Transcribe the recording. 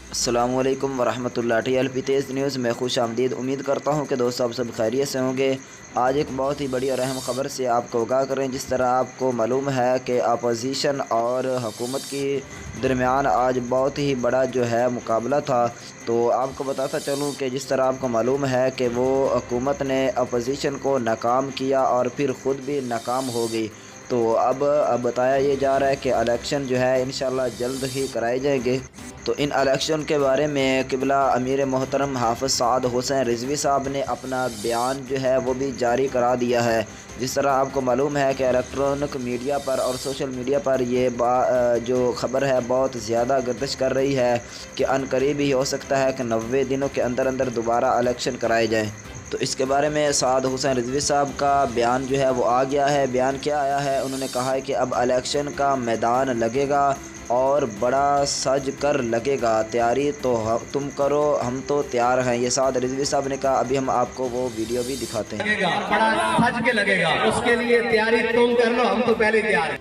अस्सलामुअलैकुम वरहमतुल्लाह। TLP तेज़ news में खुश आमदीद। उम्मीद करता हूँ कि दोस्तों आप सब खैरियत से होंगे। आज एक बहुत ही बड़ी और अहम ख़बर से आपको आगाह करें। जिस तरह आपको मालूम है कि अपोजिशन और हुकूमत के दरमियान आज बहुत ही बड़ा जो है मुकाबला था, तो आपको बताता चलूँ कि जिस तरह आपको मालूम है कि वो हुकूमत ने अपोजिशन को नाकाम किया और फिर ख़ुद भी नाकाम हो गई। तो अब बताया ये जा रहा है कि इलेक्शन जो है इंशाल्लाह जल्द ही कराए जाएंगे। तो इन इलेक्शन के बारे में क़िबला अमीर मोहतरम हाफ़िज़ साद हुसैन रिज़वी साहब ने अपना बयान जो है वो भी जारी करा दिया है। जिस तरह आपको मालूम है कि इलेक्ट्रॉनिक मीडिया पर और सोशल मीडिया पर ये जो ख़बर है बहुत ज़्यादा गर्दिश कर रही है कि अनकरीब ही हो सकता है कि 90 दिनों के अंदर अंदर दोबारा इलेक्शन कराए जाएँ। तो इसके बारे में साद हुसैन रिज़वी साहब का बयान जो है वो आ गया है। बयान क्या आया है, उन्होंने कहा है कि अब इलेक्शन का मैदान लगेगा और बड़ा सज कर लगेगा। तैयारी तो तुम करो, हम तो तैयार हैं, ये साद रिज़वी साहब ने कहा। अभी हम आपको वो वीडियो भी दिखाते हैं। लगेगा, बड़ा सज के लगेगा, उसके लिए तैयारी तुम कर लो, हम तो पहले तैयार हैं।